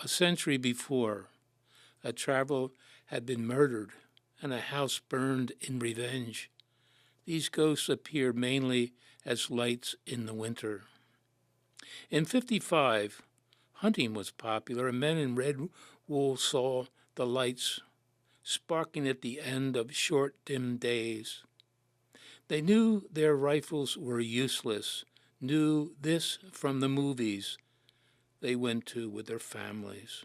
A century before, a traveler had been murdered and a house burned in revenge. These ghosts appear mainly as lights in the winter. In 55, hunting was popular, and men in red wool saw the lights sparking at the end of short, dim days. They knew their rifles were useless, knew this from the movies they went to with their families.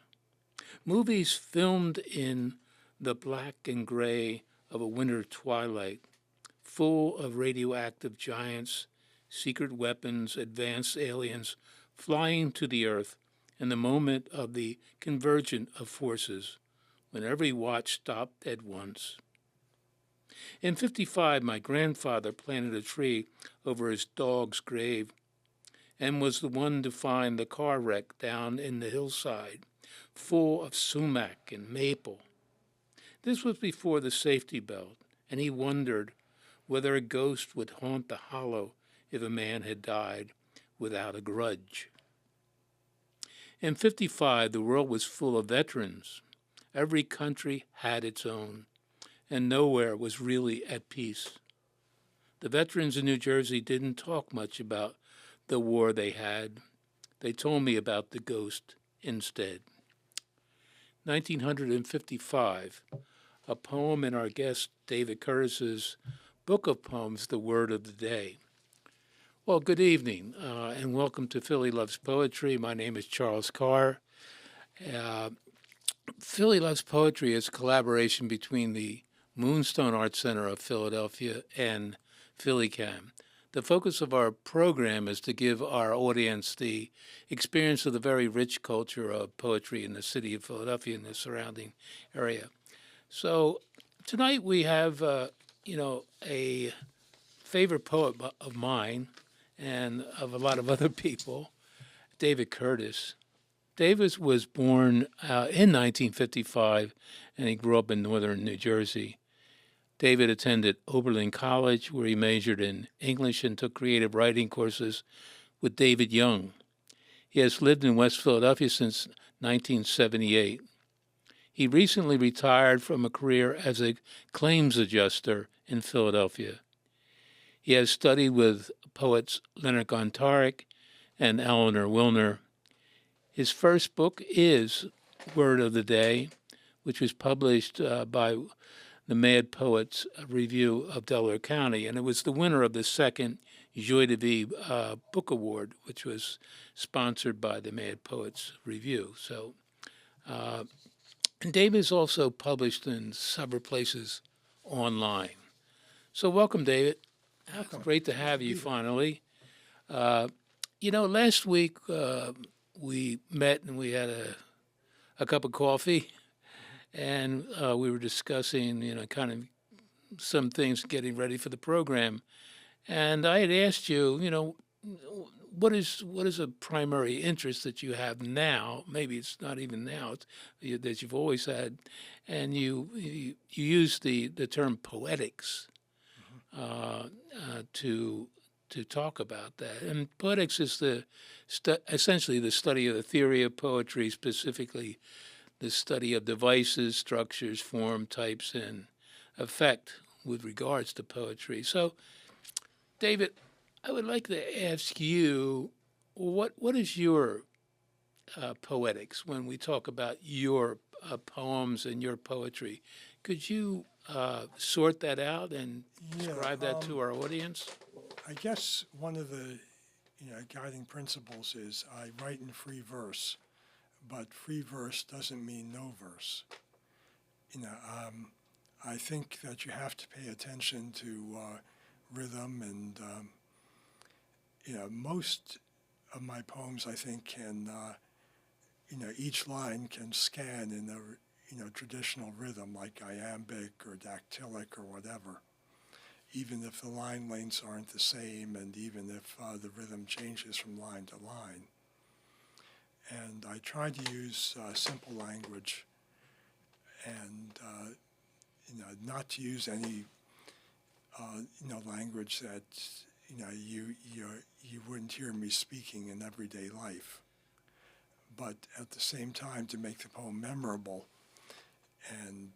Movies filmed in the black and gray of a winter twilight, full of radioactive giants, secret weapons, advanced aliens flying to the earth in the moment of the convergence of forces, when every watch stopped at once. In 55, my grandfather planted a tree over his dog's grave and was the one to find the car wreck down in the hillside, full of sumac and maple. This was before the safety belt, and he wondered whether a ghost would haunt the hollow if a man had died without a grudge. In 55, the world was full of veterans. Every country had its own, and nowhere was really at peace. The veterans in New Jersey didn't talk much about the war they had. They told me about the ghost instead. 1955, a poem in our guest David Kertis's book of poems, The Word of the Day. Well, good evening, and welcome to Philly Loves Poetry. My name is Charles Carr. Philly Loves Poetry is a collaboration between the Moonstone Arts Center of Philadelphia and PhillyCAM. The focus of our program is to give our audience the experience of the very rich culture of poetry in the city of Philadelphia and the surrounding area. So tonight we have, a favorite poet of mine and of a lot of other people, David Kertis. David was born in 1955, and he grew up in northern New Jersey. David attended Oberlin College, where he majored in English and took creative writing courses with David Young. He has lived in West Philadelphia since 1978. He recently retired from a career as a claims adjuster in Philadelphia. He has studied with poets Leonard Gontarek and Eleanor Wilner. His first book is Word of the Day, which was published by the Mad Poets Review of Delaware County, and it was the winner of the second Joie de Vivre Book Award, which was sponsored by the Mad Poets Review. So, and David is also published in several places online. So welcome, David. Welcome. Great to have you finally. Last week we met and we had a cup of coffee, and we were discussing, kind of some things getting ready for the program. And I had asked you, what is a primary interest that you have now? Maybe it's not even now, that you've always had, and you use the term poetics to talk about that. And poetics is essentially the study of the theory of poetry, specifically the study of devices, structures, form, types, and effect with regards to poetry. So, David, I would like to ask you, what is your poetics when we talk about your poems and your poetry? Could you sort that out and describe that to our audience? I guess one of the guiding principles is I write in free verse, but free verse doesn't mean no verse. I think that you have to pay attention to rhythm, and most of my poems, I think, can each line can scan in a traditional rhythm like iambic or dactylic or whatever, even if the line lengths aren't the same, and even if the rhythm changes from line to line. And I try to use simple language, and not to use any language that you wouldn't hear me speaking in everyday life. but at the same time to make the poem memorable. And,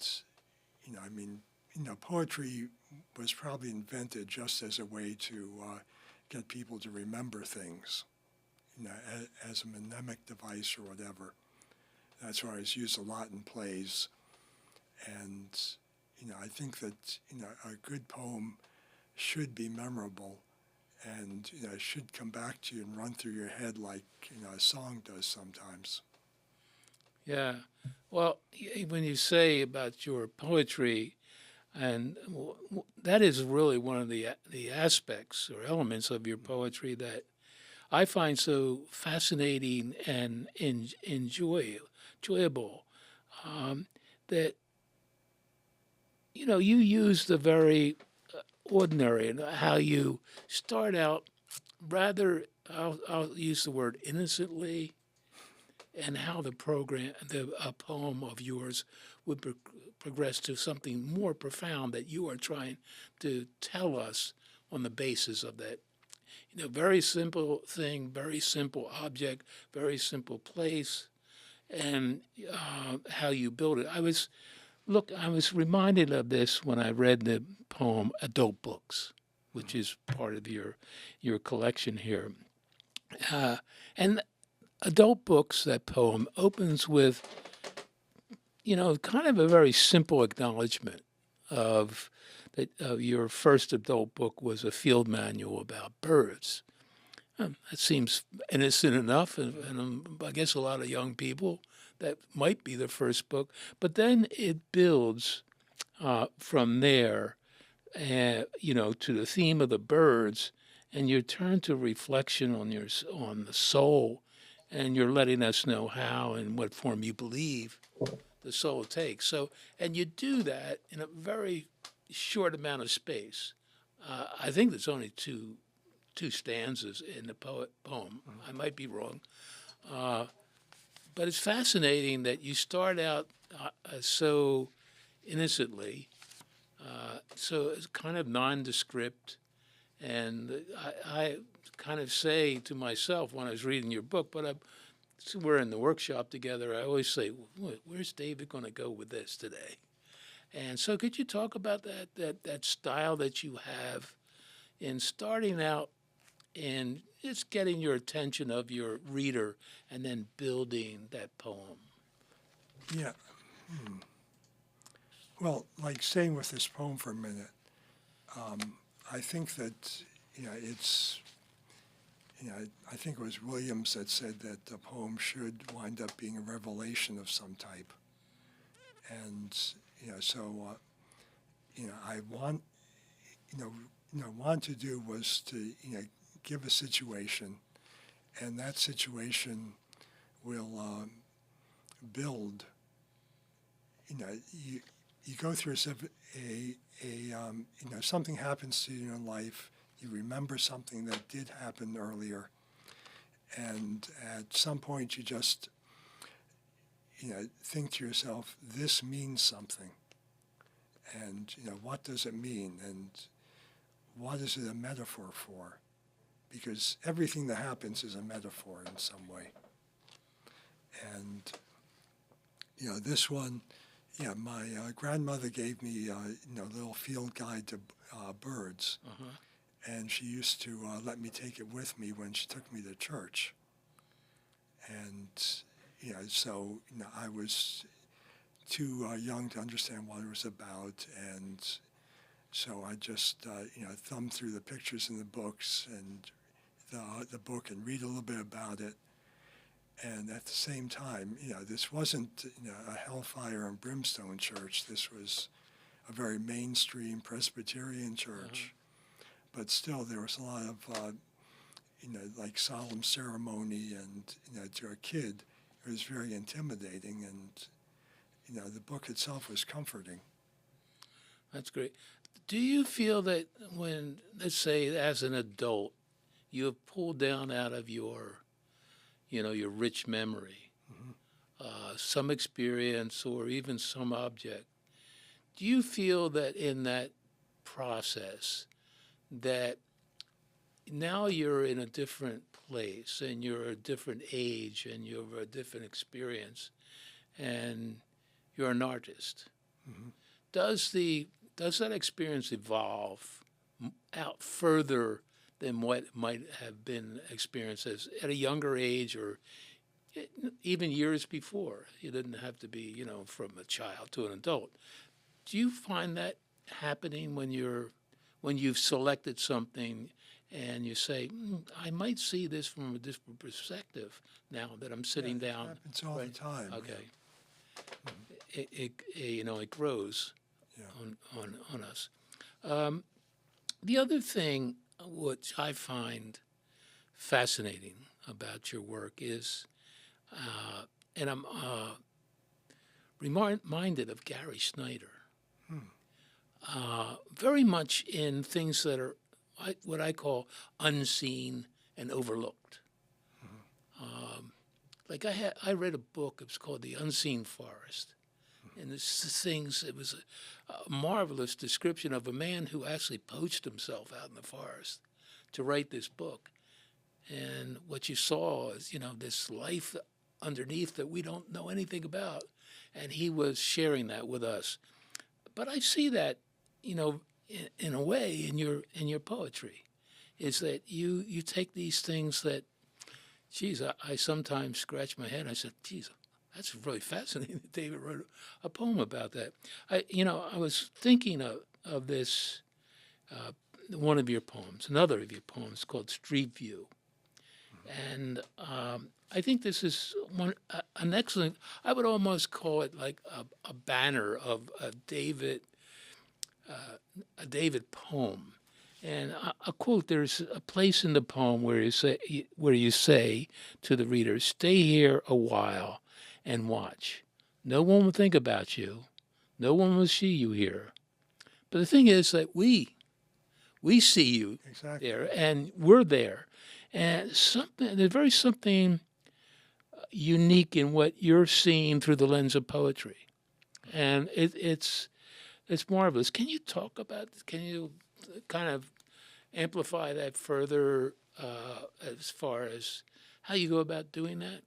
I mean, poetry was probably invented just as a way to get people to remember things, as a mnemonic device or whatever. That's why it's used a lot in plays. And, I think that, a good poem should be memorable and, should come back to you and run through your head like, a song does sometimes. Yeah. Well, when you say about your poetry, and that is really one of the aspects or elements of your poetry that I find so fascinating and enjoyable, that you use the very ordinary and how you start out rather. I'll use the word innocently, and how the poem of yours would progress to something more profound that you are trying to tell us on the basis of that. Very simple thing, very simple object, very simple place, and how you build it. I was reminded of this when I read the poem Adult Books, which is part of your collection here. And Adult Books, that poem, opens with, kind of a very simple acknowledgement of that your first adult book was a field manual about birds. That seems innocent enough, and I guess a lot of young people, that might be the first book. But then it builds from there, to the theme of the birds, and you turn to reflection on the soul, and you're letting us know how and what form you believe the soul takes. So, and you do that in a very short amount of space. I think there's only two stanzas in the poem. I might be wrong. But it's fascinating that you start out so innocently, so it's kind of nondescript. And I kind of say to myself when I was reading your book, but we're in the workshop together, I always say, where's David going to go with this today? And so could you talk about that style that you have in starting out and just getting your attention of your reader and then building that poem? Yeah. Well, like staying with this poem for a minute, I think that, it's, I think it was Williams that said that the poem should wind up being a revelation of some type. And, so, I want to do was to, give a situation, and that situation will build, you go through something happens to you in life, you remember something that did happen earlier, and at some point you just, think to yourself, this means something, and, what does it mean, and what is it a metaphor for? Because everything that happens is a metaphor in some way. And, this one, my grandmother gave me, a little field guide to birds. Uh-huh. And she used to let me take it with me when she took me to church. And, so, I was too young to understand what it was about. And so I just, thumbed through the pictures in the books and the book and read a little bit about it. And at the same time, this wasn't a hellfire and brimstone church. This was a very mainstream Presbyterian church. Uh-huh. But still, there was a lot of, like solemn ceremony. And, to a kid, it was very intimidating. And, the book itself was comforting. That's great. Do you feel that when, let's say, as an adult, you have pulled down out of your rich memory, some experience or even some object, do you feel that in that process that now you're in a different place, and you're a different age, and you have a different experience, and you're an artist. Mhm. Does that experience evolve out further than what might have been experienced at a younger age, or even years before? You didn't have to be, from a child to an adult. Do you find that happening when you've selected something and you say, I might see this from a different perspective now that I'm sitting Yeah, down? it happens all the time. Okay. Yeah. It grows Yeah. on us. The other thing which I find fascinating about your work is, and I'm reminded of Gary Snyder, very much in things that are what I call unseen and overlooked. Like I read a book. It was called The Unseen Forest, and it was a marvelous description of a man who actually poached himself out in the forest to write this book. And what you saw is, this life underneath that we don't know anything about, and he was sharing that with us. But I see that, in a way, in your poetry, is that you take these things that, geez, I sometimes scratch my head. I said, geez, that's really fascinating that David wrote a poem about that. I was thinking of this, one of your poems, another of your poems called Street View. And I think this is an excellent, I would almost call it like a banner of a David poem. And a quote, there's a place in the poem where you say to the reader, stay here a while and watch. No one will think about you. No one will see you here. But the thing is that we see you there, and we're there. And there's very something unique in what you're seeing through the lens of poetry. And it's marvelous. Can you can you kind of amplify that further as far as how you go about doing that?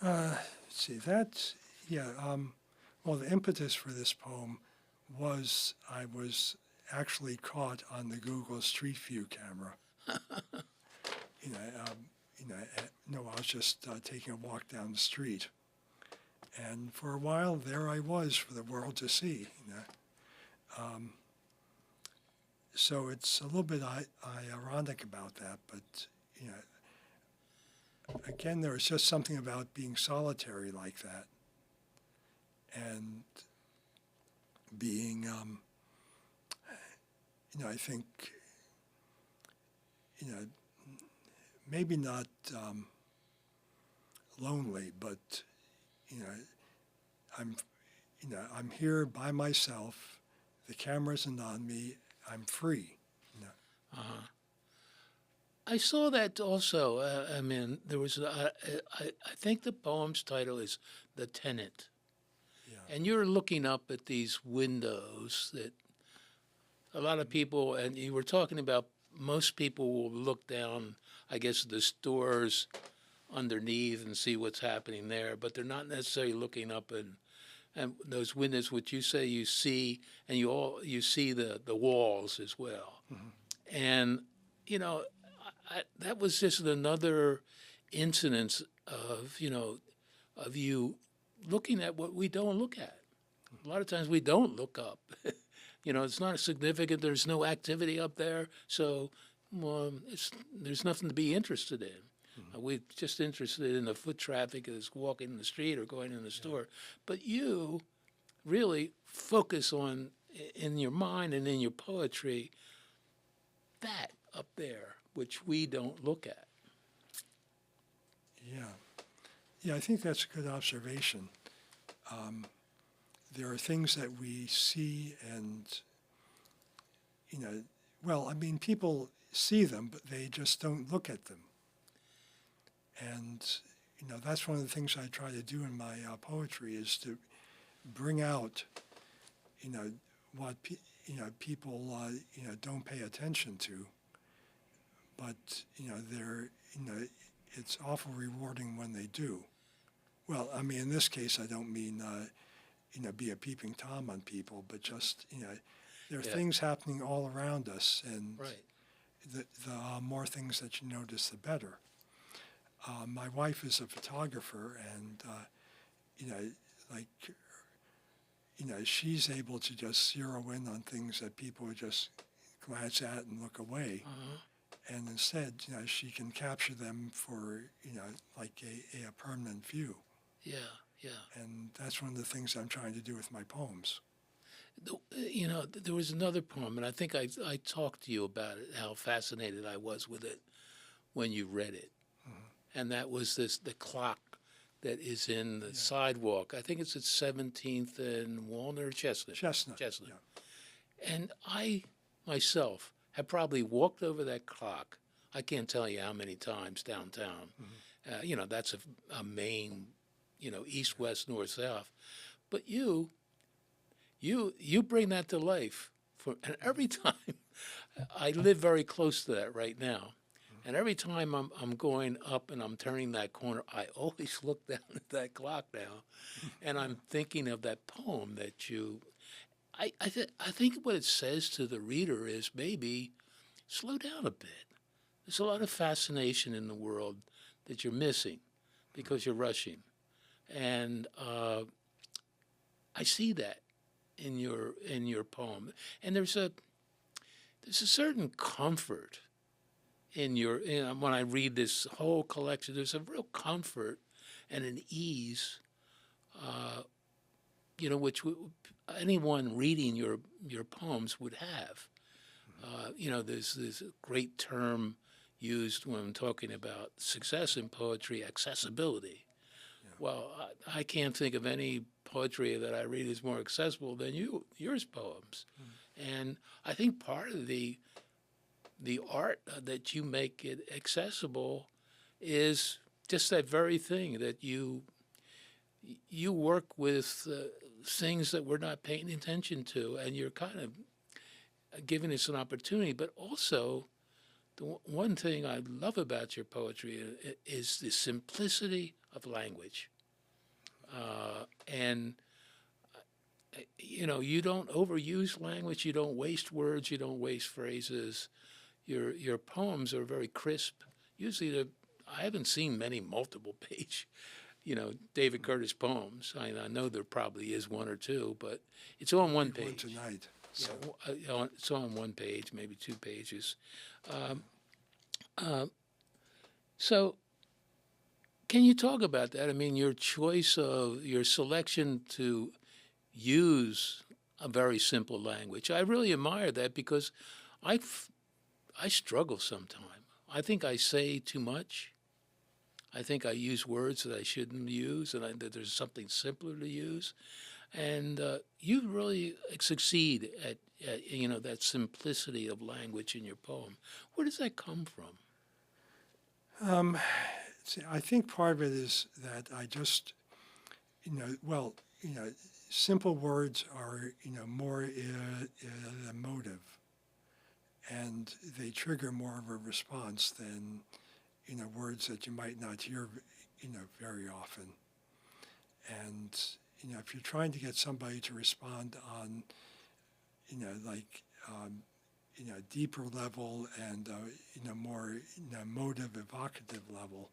Let's see, that's, yeah, well, the impetus for this poem was I was actually caught on the Google Street View camera. I was just taking a walk down the street. And for a while, there I was for the world to see. So it's a little bit ironic about that, but again, there was just something about being solitary like that, and being, I think, maybe not lonely, but I'm here by myself. The camera isn't on me. I'm free. I saw that also. There was, I think the poem's title is The Tenant. Yeah. And you're looking up at these windows that a lot of people, and you were talking about most people will look down, I guess, the stores underneath and see what's happening there, but they're not necessarily looking up and those windows, which you say you see, and you see the walls as well. Mm-hmm. And, that was just another incidence of you looking at what we don't look at. A lot of times we don't look up. It's not significant. There's no activity up there, so there's nothing to be interested in. Mm-hmm. We're just interested in the foot traffic that's walking in the street or going in the store. But you really focus on, in your mind and in your poetry, that up there, which we don't look at. Yeah, I think that's a good observation. There are things that we see and, people see them, but they just don't look at them. And, that's one of the things I try to do in my poetry is to bring out, what people, don't pay attention to, but it's awful rewarding when they do. Well, I mean, in this case, I don't mean be a peeping Tom on people, but just there are things happening all around us, and the more things that you notice, the better. My wife is a photographer, and she's able to just zero in on things that people would just glance at and look away. And instead, she can capture them for, like a permanent view. Yeah. And that's one of the things I'm trying to do with my poems. There was another poem, and I think I talked to you about it, how fascinated I was with it when you read it. And that was the clock that is in the sidewalk. I think it's at 17th and Wilner, Chestnut. Yeah. And I, myself, have probably walked over that clock. I can't tell you how many times downtown. That's a main, east, west, north, south. But you bring that to life. And every time, I live very close to that right now. And every time I'm going up and I'm turning that corner, I always look down at that clock now, and I'm thinking of that poem that you. I think what it says to the reader is maybe slow down a bit. There's a lot of fascination in the world that you're missing because you're rushing, and I see that in your poem. And there's a certain comfort in when I read this whole collection. There's a real comfort and an ease, which anyone reading your poems would have. There's this great term used when I'm talking about success in poetry, accessibility. Yeah. Well, I can't think of any poetry that I read is more accessible than yours poems. And I think part of the art that you make it accessible is just that very thing, that you work with things that we're not paying attention to, and you're kind of giving us an opportunity. But also, the one thing I love about your poetry is the simplicity of language. And you don't overuse language, you don't waste words, you don't waste phrases. Your poems are very crisp. Usually, I haven't seen many multiple page, David Kertis poems. I know there probably is one or two, but it's on one page. One tonight. So. Yeah, it's on one page, maybe 2 pages. So, can you talk about that? I mean, your selection to use a very simple language. I really admire that because I struggle sometimes. I think I say too much. I think I use words that I shouldn't use, and that there's something simpler to use. And you really succeed at that simplicity of language in your poem. Where does that come from? I think part of it is that I just, simple words are, more emotive, and they trigger more of a response than, words that you might not hear, very often. And, if you're trying to get somebody to respond on, deeper level and, more emotive, evocative level,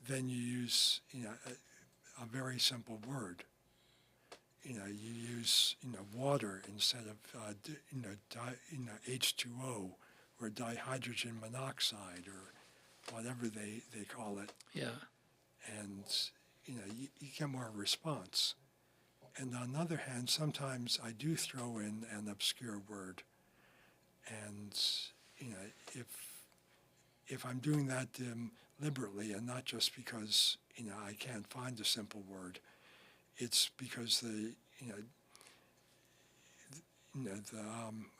then you use, a very simple word. You use, water instead of, H2O or dihydrogen monoxide or whatever they call it. Yeah. And, you get more response. And on the other hand, sometimes I do throw in an obscure word. And, if I'm doing that deliberately and not just because, I can't find a simple word, it's because the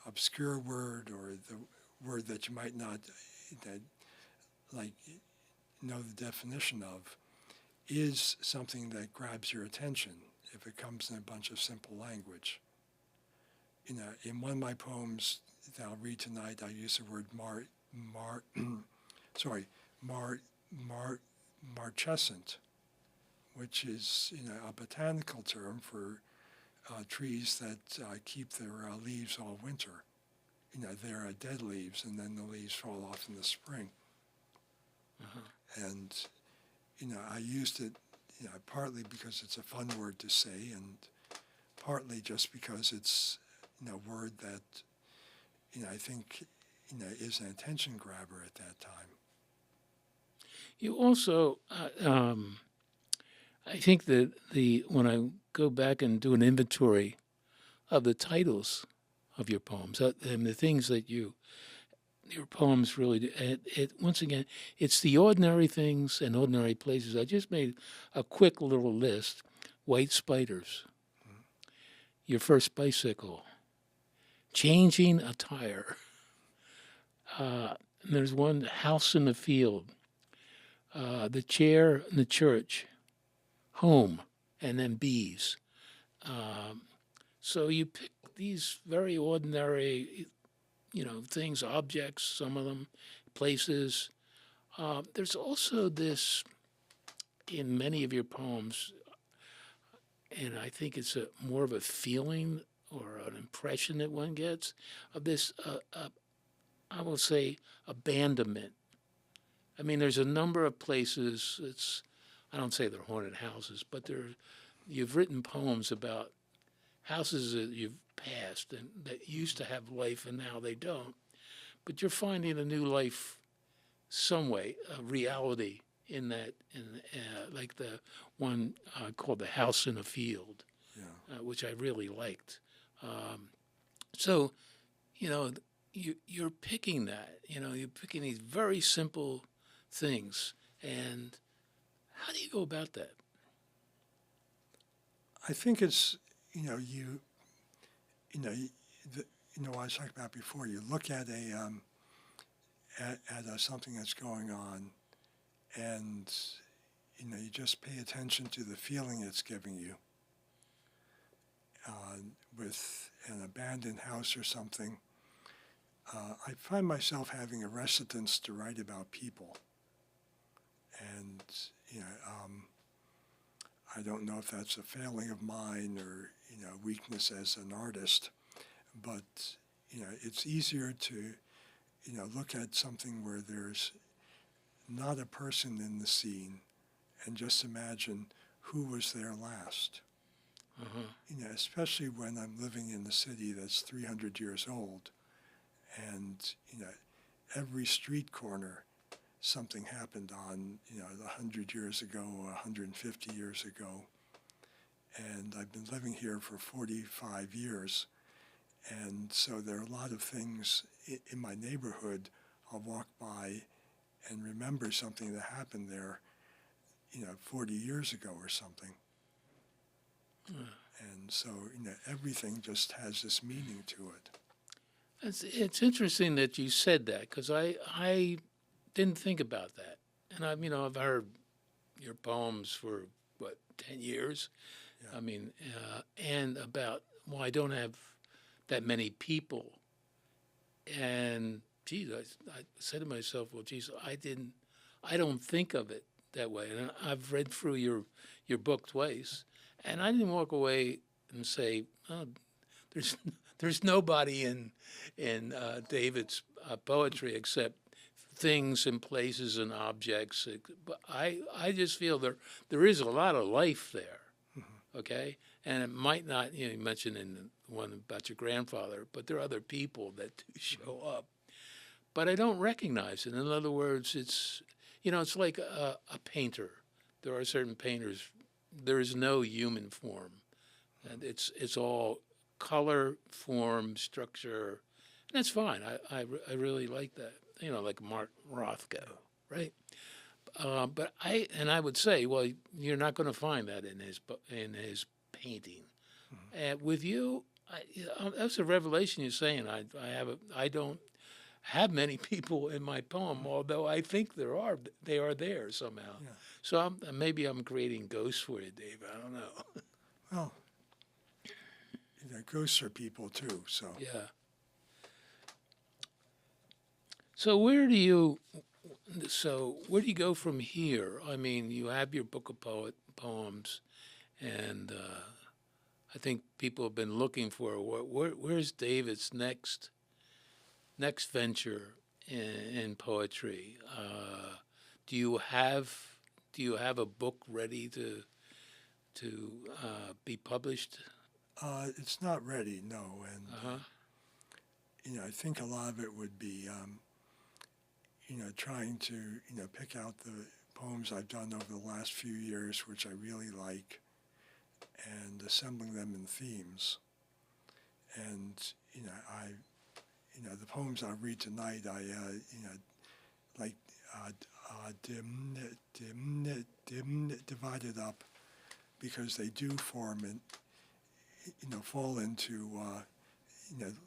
obscure word or the word that you might not know the definition of is something that grabs your attention if it comes in a bunch of simple language. In one of my poems that I'll read tonight, I use the word sorry, marchescent, which is a botanical term for trees that keep their leaves all winter. They're dead leaves, and then the leaves fall off in the spring. And I used it partly because it's a fun word to say, and partly just because it's a word that I think is an attention grabber at that time. You also, I think that when I go back and do an inventory of the titles of your poems and the things that your poems really do, once again, it's the ordinary things and ordinary places. I just made a quick little list: white spiders, your first bicycle, changing a tire. And there's one, house in the field, the chair in the church, home, and then bees. So you pick these very ordinary, things, objects, some of them, places. There's also this, in many of your poems, and I think it's more of a feeling or an impression that one gets of this, I will say, abandonment. I mean, there's a number of places, I don't say they're haunted houses, but you've written poems about houses that you've passed and that used to have life and now they don't. But you're finding a new life some way, a reality in that, like the one called The House in a Field, which I really liked. So, you're picking that, you're picking these very simple things. And how do you go about that? I think it's, what I was talking about before, you look at something that's going on, and you just pay attention to the feeling it's giving you. With an abandoned house or something, I find myself having a reticence to write about people, and I don't know if that's a failing of mine or weakness as an artist, but it's easier to look at something where there's not a person in the scene and just imagine who was there last. Especially when I'm living in a city that's 300 years old, and every street corner something happened on 100 years ago or 150 years ago. And I've been living here for 45 years, and so there are a lot of things in my neighborhood I'll walk by and remember something that happened there 40 years ago or something. And so everything just has this meaning to it. It's interesting that you said that, because I didn't think about that. And I've heard your poems for 10 years. Yeah. I mean, and about, I don't have that many people. And geez, I said to myself, I don't think of it that way. And I've read through your book twice, and I didn't walk away and say, oh, there's nobody in David's poetry except things and places and objects. But I just feel there is a lot of life there, okay? And it might not, you mentioned in the one about your grandfather, but there are other people that do show up. But I don't recognize it. In other words, it's like a painter. There are certain painters, there is no human form. And it's all color, form, structure. And that's fine. I really like that. Like Mark Rothko, right? But I would say, well, you're not going to find that in his painting. With you, that's a revelation you're saying. I don't have many people in my poem, although I think they are there somehow. Yeah. So maybe I'm creating ghosts for you, Dave. I don't know. Well, ghosts are people too. So yeah. So where do you So where do you go from here? I mean, you have your book of poems, and I think people have been looking for where's David's next venture in poetry. Do you have a book ready to be published? It's not ready, no, and Uh-huh. I think a lot of it would be trying to pick out the poems I've done over the last few years, which I really like, and assembling them in themes. And the poems I read tonight, I like divided up because they do form and fall into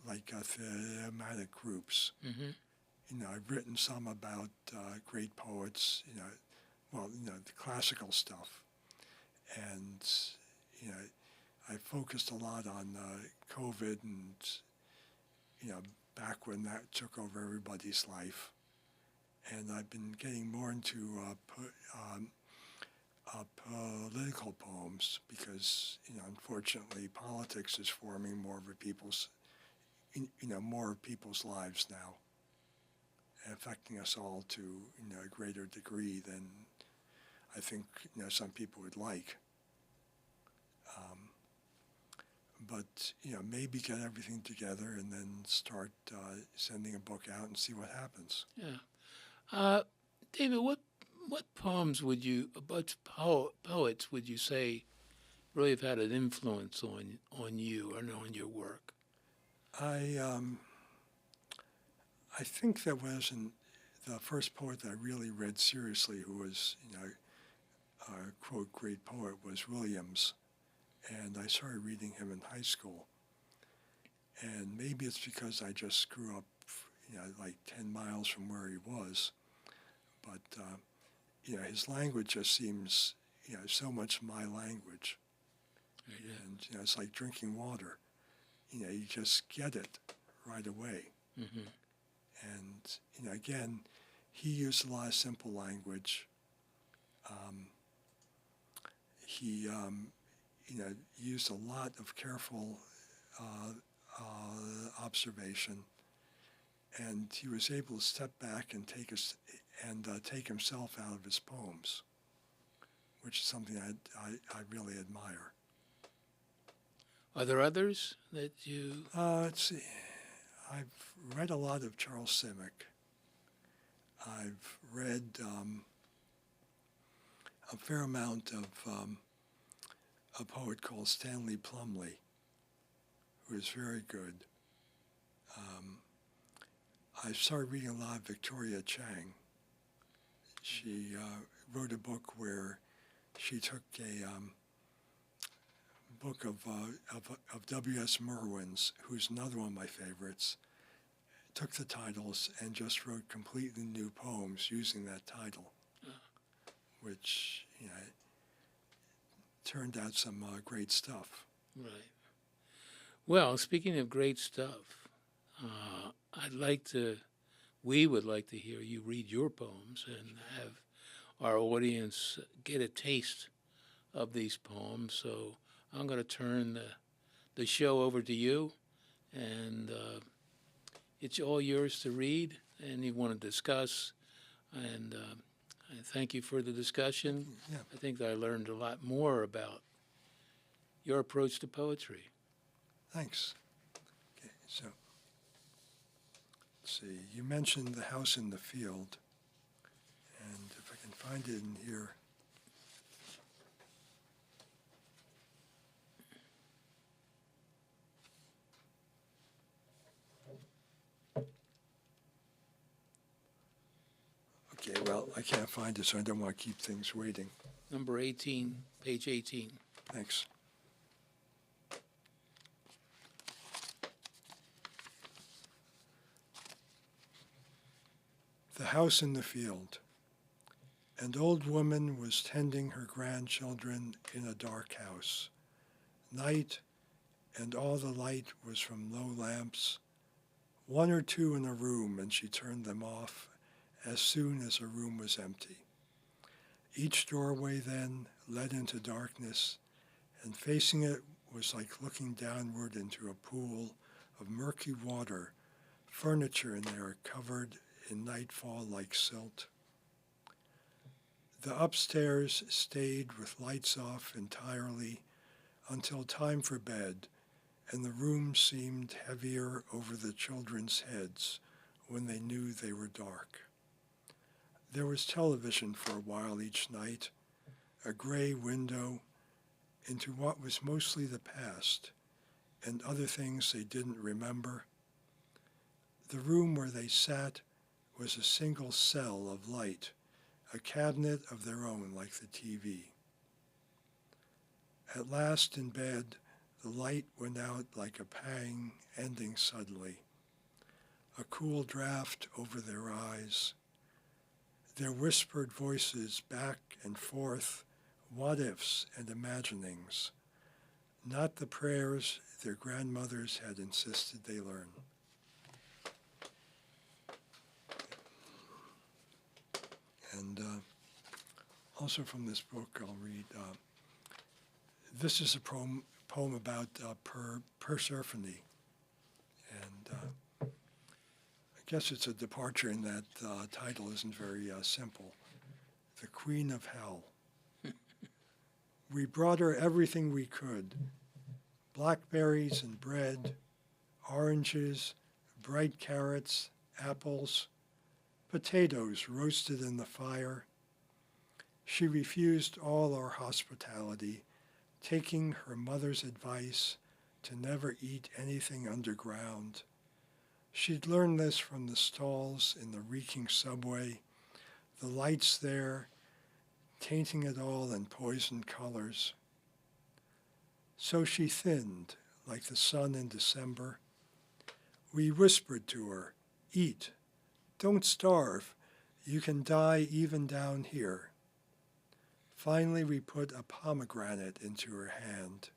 like thematic groups. Mm-hmm. I've written some about great poets, the classical stuff, and I focused a lot on COVID and back when that took over everybody's life. And I've been getting more into political poems because, unfortunately, politics is forming more of people's lives now, and affecting us all to a greater degree than I think some people would like. But maybe get everything together and then start sending a book out and see what happens. Yeah. David, what poems would you, poets would you say really have had an influence on you or on your work? I think that wasn't the first poet that I really read seriously, who was a quote great poet, was Williams, and I started reading him in high school. And maybe it's because I just grew up, like 10 miles from where he was, but his language just seems, so much my language. Yeah. And, it's like drinking water. You just get it right away. Mm-hmm. And, again, he used a lot of simple language. He, used a lot of careful observation, and he was able to step back and take himself out of his poems, which is something I really admire. Are there others that you? Let's see. I've read a lot of Charles Simic. I've read a fair amount of a poet called Stanley Plumley, who is very good. I started reading a lot of Victoria Chang. She wrote a book where she took a book of W.S. Merwin's, who's another one of my favorites, took the titles and just wrote completely new poems using that title, which turned out some great stuff. Right. Well, speaking of great stuff, we would like to hear you read your poems and have our audience get a taste of these poems. So I'm going to turn the show over to you, and it's all yours to read and you want to discuss. And I thank you for the discussion. Yeah. I think that I learned a lot more about your approach to poetry. Thanks. Okay, so let's see. You mentioned The House in the Field, and if I can find it in here. Okay, well, I can't find it, so I don't want to keep things waiting. Number 18, page 18. Thanks. The House in the Field. An old woman was tending her grandchildren in a dark house. Night, and all the light was from low lamps, one or two in a room, and she turned them off as soon as a room was empty. Each doorway then led into darkness, and facing it was like looking downward into a pool of murky water, furniture in there covered in nightfall like silt. The upstairs stayed with lights off entirely until time for bed, and the room seemed heavier over the children's heads when they knew they were dark. There was television for a while each night, a gray window into what was mostly the past and other things they didn't remember. The room where they sat was a single cell of light, a cabinet of their own like the TV. At last in bed, the light went out like a pang, ending suddenly. A cool draft over their eyes. Their whispered voices back and forth, what-ifs and imaginings, not the prayers their grandmothers had insisted they learn. And also from this book, I'll read, this is a poem about Persephone. And I guess it's a departure in that title isn't very simple. The Queen of Hell. We brought her everything we could, blackberries and bread, oranges, bright carrots, apples, potatoes roasted in the fire. She refused all our hospitality, taking her mother's advice to never eat anything underground. She'd learned this from the stalls in the reeking subway, the lights there, tainting it all in poison colors. So she thinned like the sun in December. We whispered to her, eat, don't starve, you can die even down here. Finally, we put a pomegranate into her hand.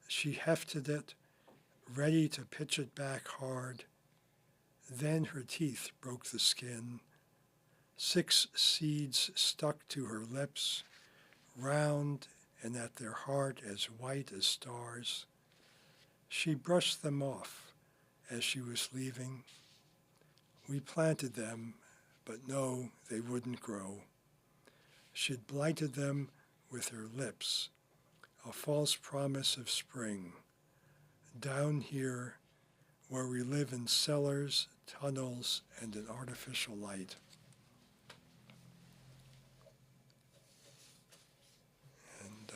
She hefted it, ready to pitch it back hard. Then her teeth broke the skin. 6 seeds stuck to her lips, round and at their heart as white as stars. She brushed them off as she was leaving. We planted them, but no, they wouldn't grow. She'd blighted them with her lips, a false promise of spring. Down here, where we live in cellars, tunnels, and an artificial light. And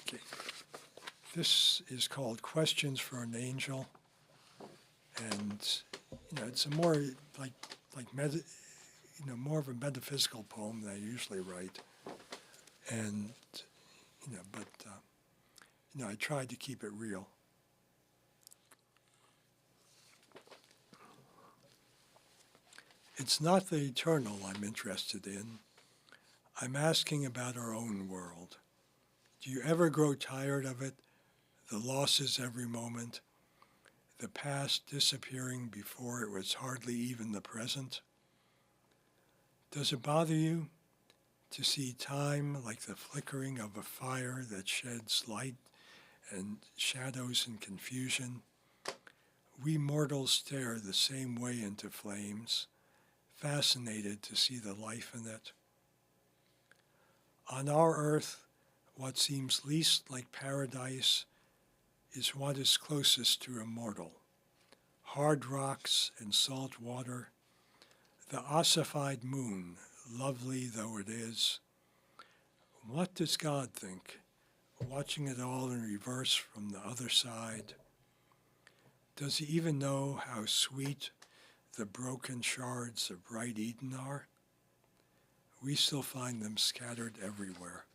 okay. This is called Questions for an Angel, and it's a more more of a metaphysical poem than I usually write, and I tried to keep it real. It's not the eternal I'm interested in. I'm asking about our own world. Do you ever grow tired of it? The losses every moment, the past disappearing before it was hardly even the present? Does it bother you to see time like the flickering of a fire that sheds light and shadows and confusion? We mortals stare the same way into flames, fascinated to see the life in it. On our earth, what seems least like paradise is what is closest to immortal. Hard rocks and salt water, the ossified moon, lovely though it is. What does God think, watching it all in reverse from the other side? Does he even know how sweet the broken shards of bright Eden are? We still find them scattered everywhere.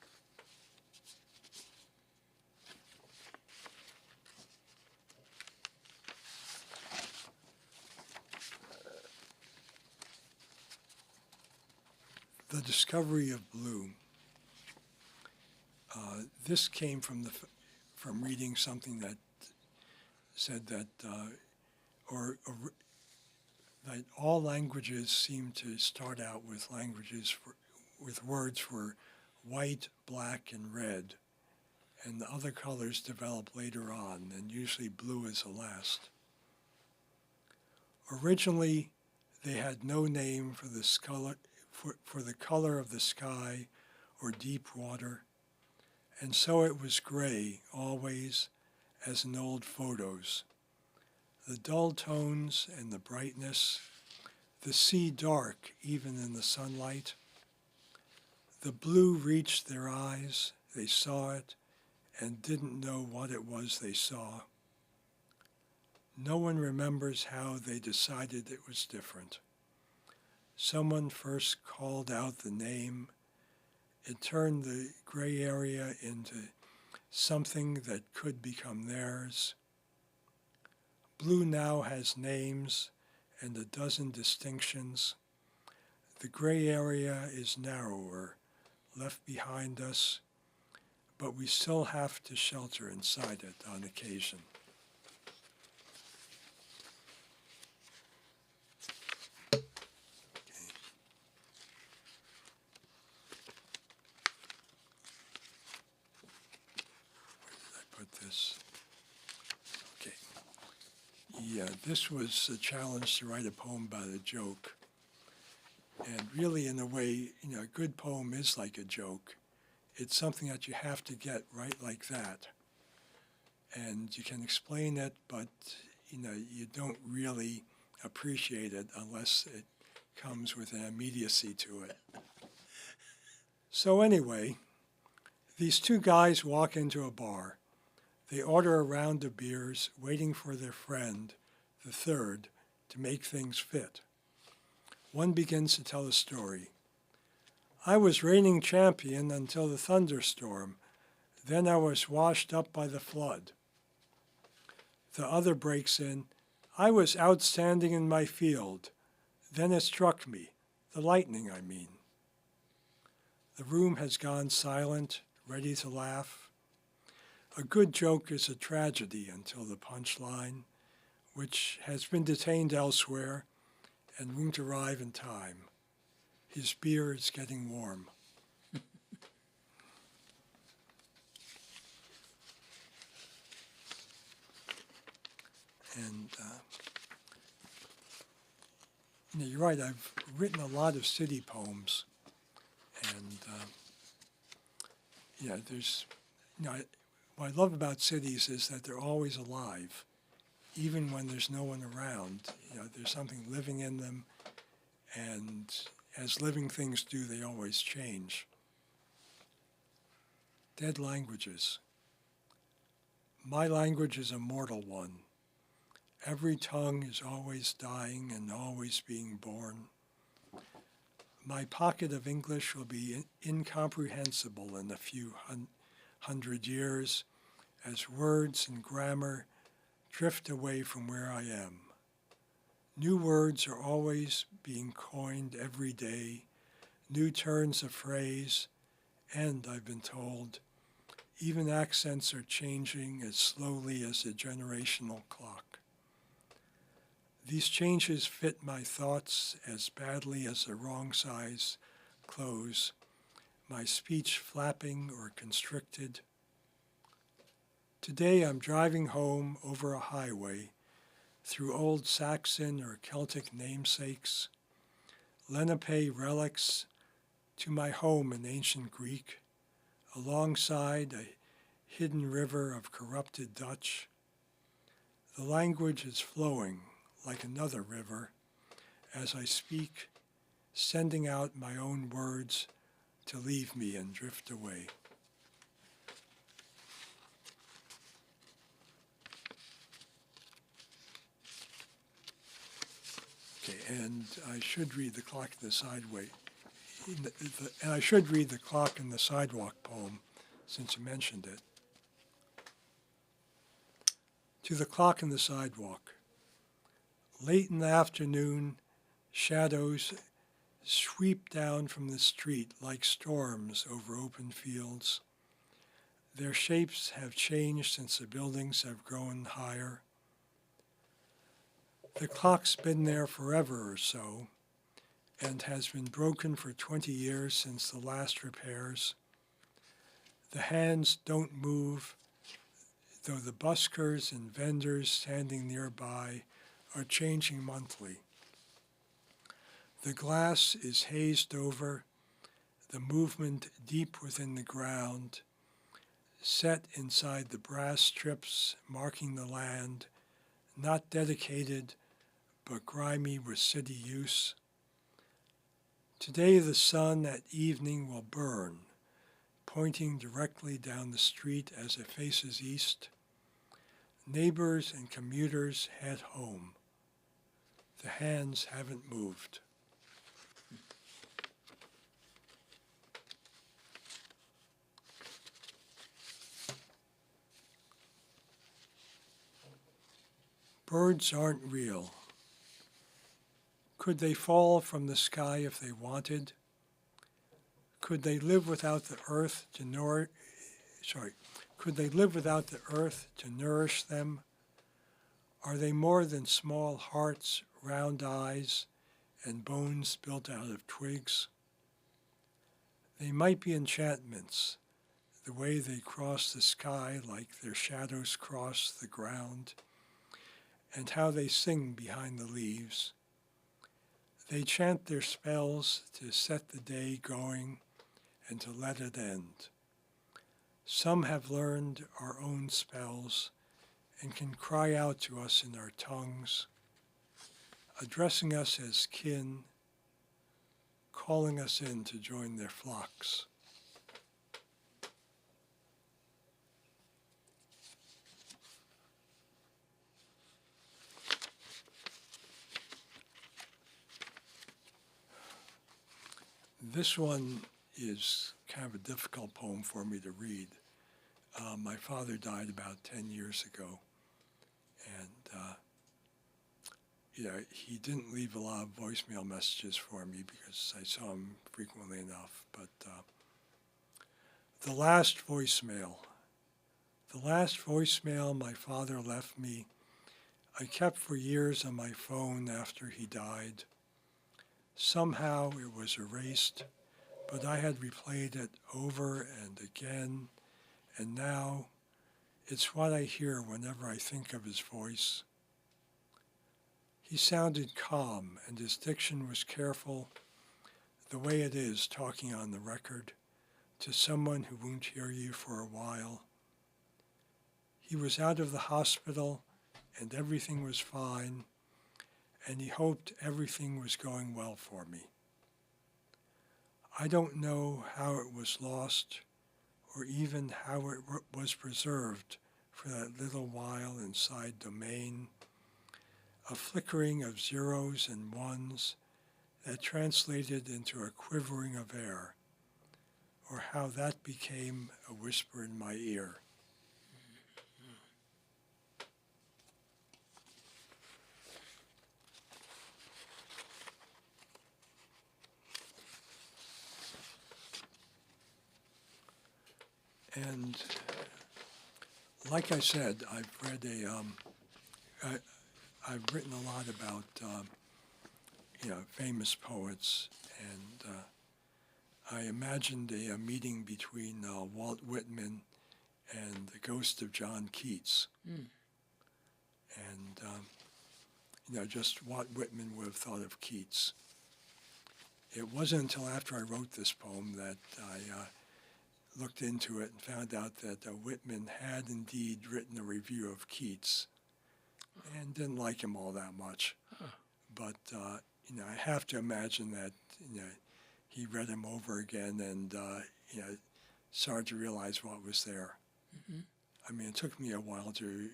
The discovery of blue. This came from reading something that said that that all languages seem to start out with with words for white, black, and red, and the other colors develop later on, and usually blue is the last. Originally, they had no name for the color of the sky or deep water, and so it was gray always, as in old photos. The dull tones and the brightness, the sea dark even in the sunlight. The blue reached their eyes, they saw it, and didn't know what it was they saw. No one remembers how they decided it was different. Someone first called out the name. It turned the gray area into something that could become theirs. Blue now has names and a dozen distinctions. The gray area is narrower, left behind us, but we still have to shelter inside it on occasion. Okay. Yeah, this was a challenge to write a poem about a joke. And really, in a way, a good poem is like a joke. It's something that you have to get right like that. And you can explain it, but, you don't really appreciate it unless it comes with an immediacy to it. So anyway, these two guys walk into a bar. They order a round of beers, waiting for their friend, the third, to make things fit. One begins to tell a story. I was reigning champion until the thunderstorm. Then I was washed up by the flood. The other breaks in. I was outstanding in my field. Then it struck me, the lightning, I mean. The room has gone silent, ready to laugh. A good joke is a tragedy until the punchline, which has been detained elsewhere and won't arrive in time. His beer is getting warm. And you're right, I've written a lot of city poems. And there's, what I love about cities is that they're always alive. Even when there's no one around, there's something living in them, and as living things do, they always change. Dead languages. My language is a mortal one. Every tongue is always dying and always being born. My pocket of English will be incomprehensible in a few hundred years as words and grammar drift away from where I am. New words are always being coined every day, new turns of phrase, and I've been told, even accents are changing as slowly as a generational clock. These changes fit my thoughts as badly as a wrong size clothes, my speech flapping or constricted. Today I'm driving home over a highway through old Saxon or Celtic namesakes, Lenape relics to my home in ancient Greek, alongside a hidden river of corrupted Dutch. The language is flowing like another river as I speak, sending out my own words to leave me and drift away. Okay, and I should read the clock in the sideway. And I should read the clock in the sidewalk poem, since you mentioned it. To the clock in the sidewalk. Late in the afternoon, shadows sweep down from the street like storms over open fields. Their shapes have changed since the buildings have grown higher. The clock's been there forever or so, and has been broken for 20 years since the last repairs. The hands don't move, though the buskers and vendors standing nearby are changing monthly. The glass is hazed over, the movement deep within the ground, set inside the brass strips marking the land, not dedicated, but grimy with city use. Today the sun at evening will burn, pointing directly down the street as it faces east. Neighbors and commuters head home. The hands haven't moved. Birds aren't real. Could they fall from the sky if they wanted? Could they live without the earth to nourish them? Are they more than small hearts, round eyes, and bones built out of twigs? They might be enchantments, the way they cross the sky like their shadows cross the ground, and how they sing behind the leaves. They chant their spells to set the day going and to let it end. Some have learned our own spells and can cry out to us in our tongues, addressing us as kin, calling us in to join their flocks. This one is kind of a difficult poem for me to read. My father died about 10 years ago, and he didn't leave a lot of voicemail messages for me because I saw him frequently enough. But the last voicemail my father left me, I kept for years on my phone after he died. Somehow it was erased, but I had replayed it over and again, and now it's what I hear whenever I think of his voice. He sounded calm, and his diction was careful, the way it is talking on the record to someone who won't hear you for a while. He was out of the hospital, and everything was fine, and he hoped everything was going well for me. I don't know how it was lost or even how it was preserved for that little while inside domain, a flickering of zeros and ones that translated into a quivering of air, or how that became a whisper in my ear. And like I said, I've written a lot about famous poets, and I imagined a meeting between Walt Whitman and the ghost of John Keats, and just what Whitman would have thought of Keats. It wasn't until after I wrote this poem that I looked into it and found out that Whitman had indeed written a review of Keats and didn't like him all that much. But, I have to imagine that, he read him over again and, started to realize what was there. Mm-hmm. I mean, it took me a while to,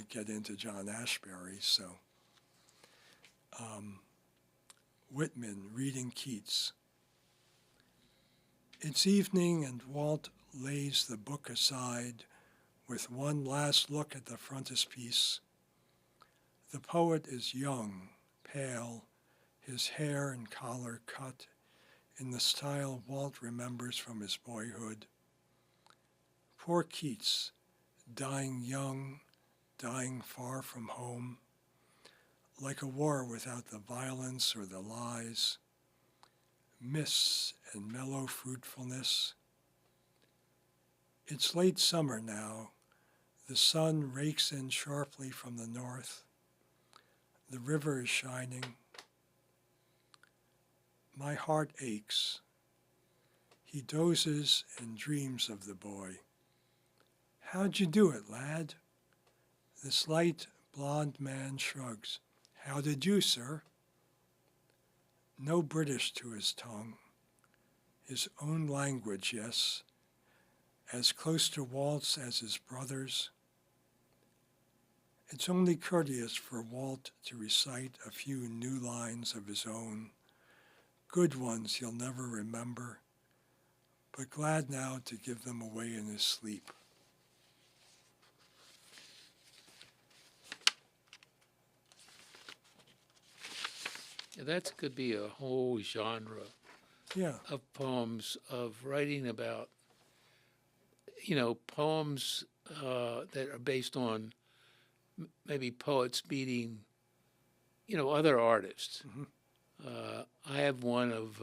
get into John Ashbery, so. Whitman reading Keats. It's evening, and Walt lays the book aside with one last look at the frontispiece. The poet is young, pale, his hair and collar cut in the style Walt remembers from his boyhood. Poor Keats, dying young, dying far from home, like a war without the violence or the lies, mists and mellow fruitfulness. It's late summer now. The sun rakes in sharply from the north. The river is shining. My heart aches. He dozes and dreams of the boy. How'd you do it, lad? The slight, blond man shrugs. How did you, sir? No British to his tongue. His own language, yes. As close to Walt's as his brother's. It's only courteous for Walt to recite a few new lines of his own, good ones he'll never remember, but glad now to give them away in his sleep. Yeah, that could be a whole genre of poems, of writing about, poems that are based on maybe poets meeting, other artists. Mm-hmm. I have one of,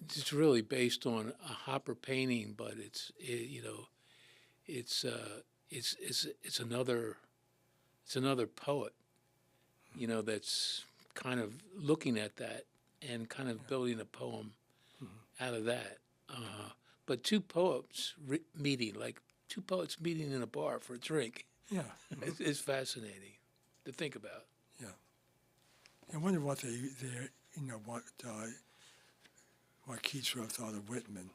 it's really based on a Hopper painting, but it's another poet, that's kind of looking at that and kind of building a poem out of that. But two poets meeting, like two poets meeting in a bar for a drink, it's fascinating to think about. Yeah. I wonder what what Keats would have thought of Whitman.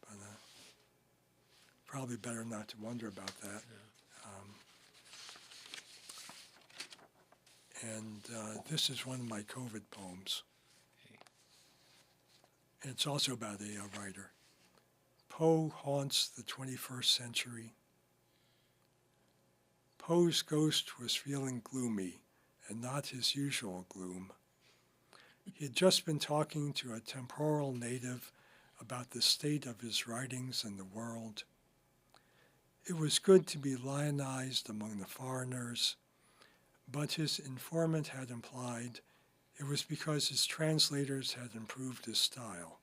But probably better not to wonder about that. Yeah. And this is one of my COVID poems. And it's also about a writer. Poe haunts the 21st century. Poe's ghost was feeling gloomy, and not his usual gloom. He had just been talking to a temporal native about the state of his writings and the world. It was good to be lionized among the foreigners, but his informant had implied it was because his translators had improved his style.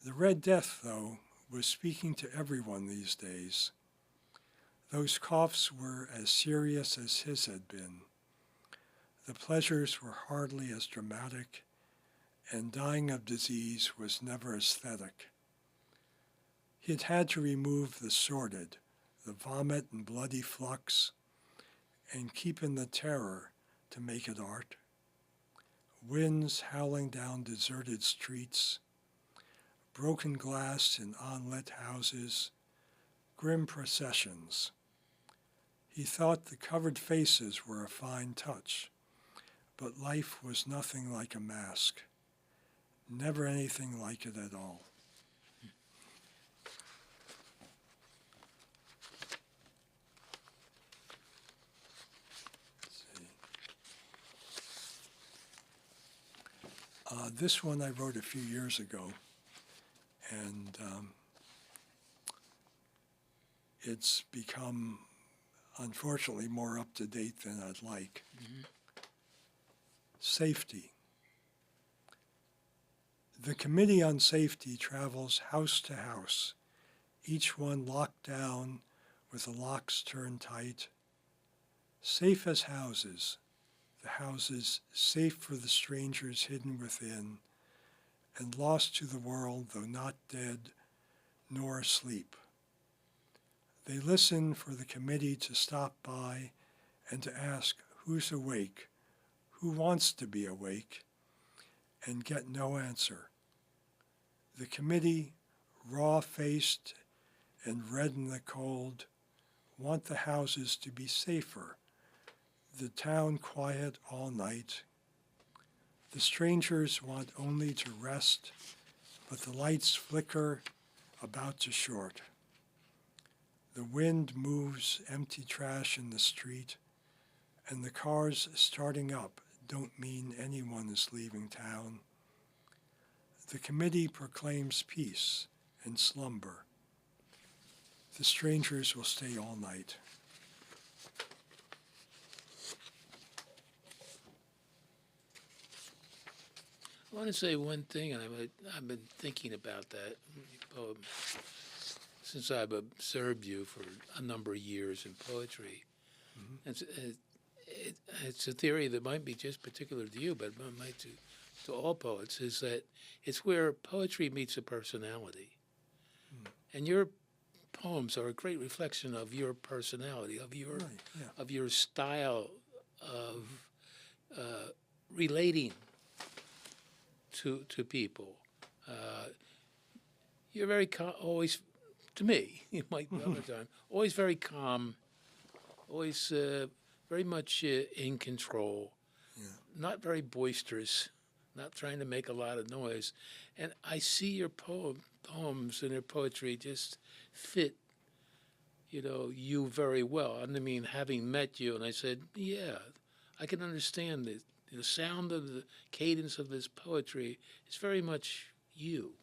The Red Death, though, was speaking to everyone these days. Those coughs were as serious as his had been. The pleasures were hardly as dramatic, and dying of disease was never aesthetic. He had had to remove the sordid, the vomit and bloody flux, and keep in the terror to make it art. Winds howling down deserted streets, broken glass in unlit houses, grim processions. He thought the covered faces were a fine touch, but life was nothing like a mask, never anything like it at all. This one I wrote a few years ago, and it's become, unfortunately, more up to date than I'd like. Mm-hmm. Safety. The Committee on Safety travels house to house, each one locked down with the locks turned tight. Safe as houses, the houses safe for the strangers hidden within, and lost to the world, though not dead nor asleep. They listen for the committee to stop by and to ask who's awake, who wants to be awake, and get no answer. The committee, raw-faced and red in the cold, want the houses to be safer, the town quiet all night. The strangers want only to rest, but the lights flicker, about to short. The wind moves empty trash in the street, and the cars starting up don't mean anyone is leaving town. The committee proclaims peace and slumber. The strangers will stay all night. I want to say one thing, and I've been thinking about that poem since I've observed you for a number of years in poetry. Mm-hmm. It's a theory that might be just particular to you, but it might to all poets, is that it's where poetry meets a personality. And your poems are a great reflection of your personality, of your style of relating to people. You're very always, to me, you might be other time, always very calm, always very much in control, not very boisterous, not trying to make a lot of noise. And I see your poems and your poetry just fit, you very well. I mean, having met you, and I said, yeah, I can understand it. The sound of the cadence of this poetry is very much you,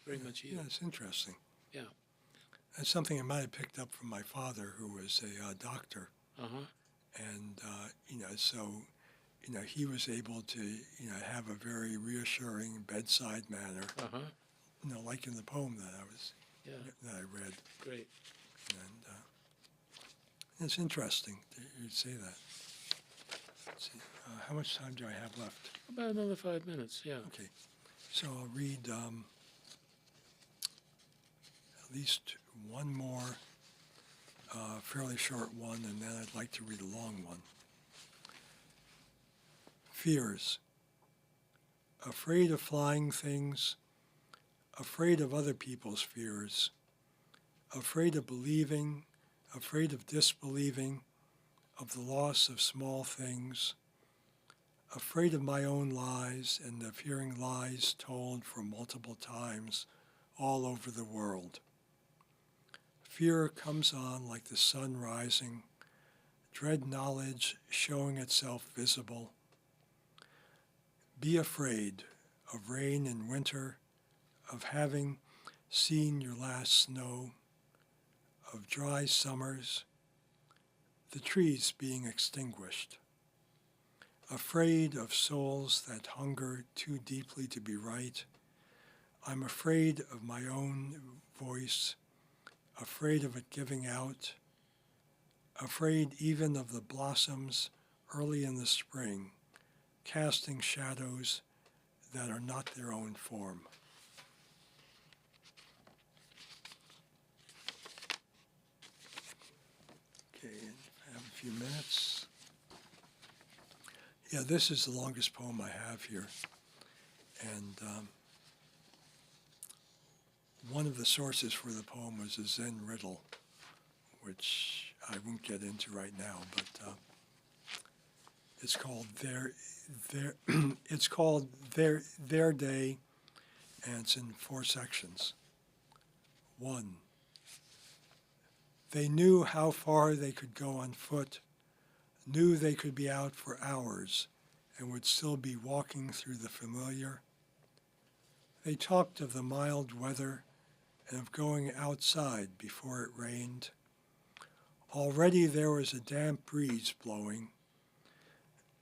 very much you. Yeah, it's interesting. Yeah. That's something I might have picked up from my father, who was a doctor. Uh-huh. And, so, he was able to, have a very reassuring bedside manner, like in the poem that I read. Great. And it's interesting that you'd say that. Let's see, how much time do I have left? About another 5 minutes, yeah. Okay. So I'll read at least one more fairly short one, and then I'd like to read a long one. Fears. Afraid of flying things, afraid of other people's fears, afraid of believing, afraid of disbelieving, of the loss of small things, afraid of my own lies and of hearing lies told for multiple times all over the world. Fear comes on like the sun rising, dread knowledge showing itself visible. Be afraid of rain in winter, of having seen your last snow, of dry summers, the trees being extinguished. Afraid of souls that hunger too deeply to be right. I'm afraid of my own voice, afraid of it giving out, afraid even of the blossoms early in the spring, casting shadows that are not their own form. Okay, I have a few minutes. Yeah, this is the longest poem I have here. And one of the sources for the poem was a Zen riddle, which I won't get into right now, but it's called Their Day, and it's in 4 sections. 1. They knew how far they could go on foot, knew they could be out for hours and would still be walking through the familiar. They talked of the mild weather and of going outside before it rained. Already there was a damp breeze blowing,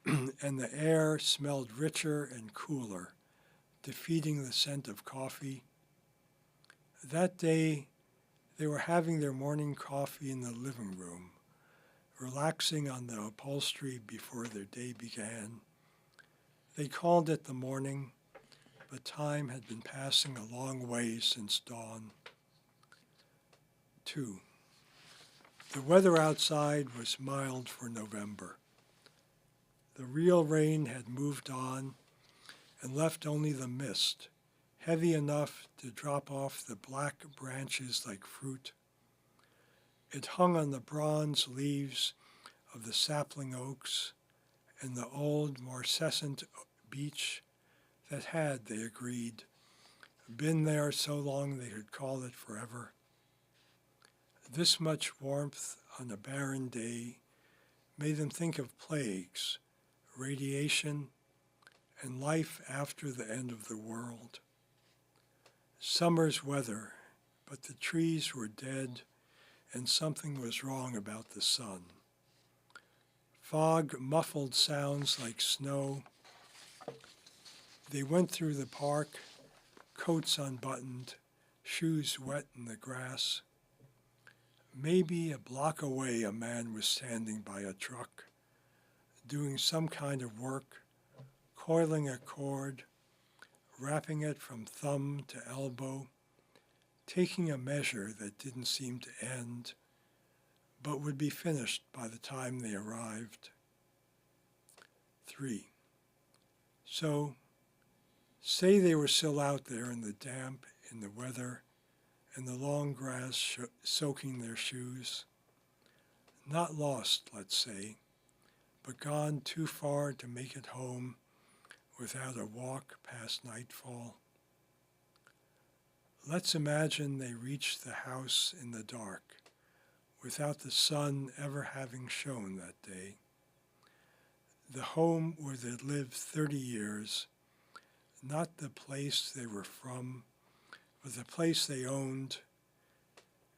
and the air smelled richer and cooler, defeating the scent of coffee. That day, they were having their morning coffee in the living room, relaxing on the upholstery before their day began. They called it the morning, but time had been passing a long way since dawn. 2. The weather outside was mild for November. The real rain had moved on and left only the mist, heavy enough to drop off the black branches like fruit. It hung on the bronze leaves of the sapling oaks and the old marcescent beech that had, they agreed, been there so long they could call it forever. This much warmth on a barren day made them think of plagues, radiation, and life after the end of the world. Summer's weather, but the trees were dead and something was wrong about the sun. Fog muffled sounds like snow. They went through the park, coats unbuttoned, shoes wet in the grass. Maybe a block away a man was standing by a truck, doing some kind of work, coiling a cord, wrapping it from thumb to elbow, taking a measure that didn't seem to end, but would be finished by the time they arrived. 3. So, say they were still out there in the damp, in the weather, and the long grass soaking their shoes. Not lost, let's say, but gone too far to make it home without a walk past nightfall. Let's imagine they reached the house in the dark, without the sun ever having shone that day. The home where they'd lived 30 years, not the place they were from, but the place they owned.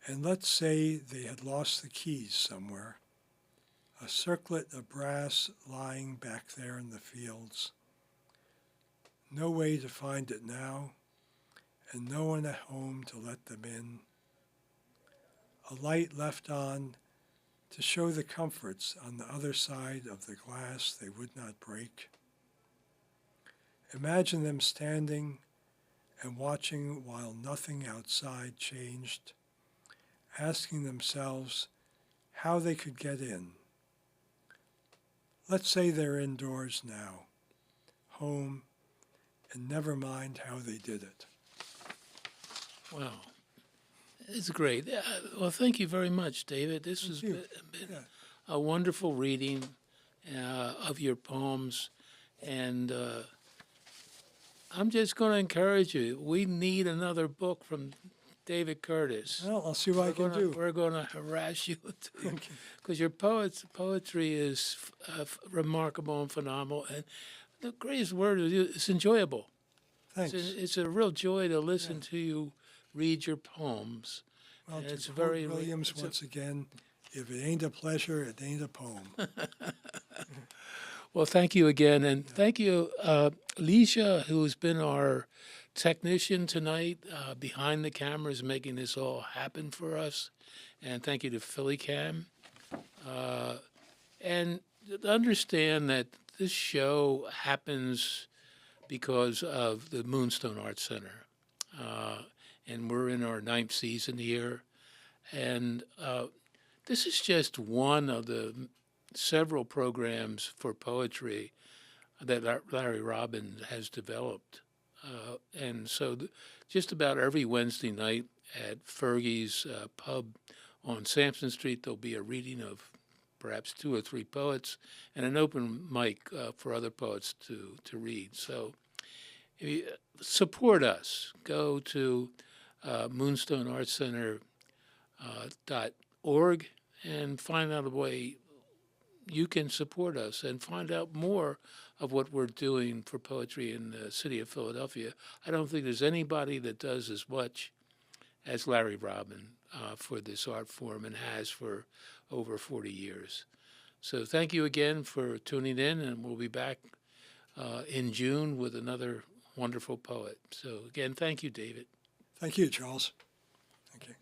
And let's say they had lost the keys somewhere, a circlet of brass lying back there in the fields. No way to find it now, and no one at home to let them in. A light left on to show the comforts on the other side of the glass they would not break. Imagine them standing and watching while nothing outside changed, asking themselves how they could get in. Let's say they're indoors now, home, and never mind how they did it. Wow. It's great. Well, thank you very much, David. This has been a wonderful reading of your poems, and I'm just going to encourage you. We need another book from David Kertis. Well, I'll see what I can do. We're going to harass you because your poetry is remarkable and phenomenal, and the greatest word is it's enjoyable. Thanks. It's a real joy to listen to you read your poems. Well, and to it's quote very Williams once again, if it ain't a pleasure, it ain't a poem. Well, thank you again, and thank you, Alicia, who's been our technician tonight behind the cameras, making this all happen for us, and thank you to PhillyCAM. And understand that this show happens because of the Moonstone Arts Center. And we're in our 9th season here. And this is just one of the several programs for poetry that Larry Robin has developed. And so just about every Wednesday night at Fergie's Pub on Sampson Street, there'll be a reading of perhaps 2 or 3 poets and an open mic for other poets to read. So if you support us. Go to moonstoneartscenter.org and find out a way you can support us and find out more of what we're doing for poetry in the city of Philadelphia. I don't think there's anybody that does as much as Larry Robin for this art form and has for over 40 years. So thank you again for tuning in, and we'll be back in June with another wonderful poet. So again, thank you, David. Thank you, Charles. Thank you.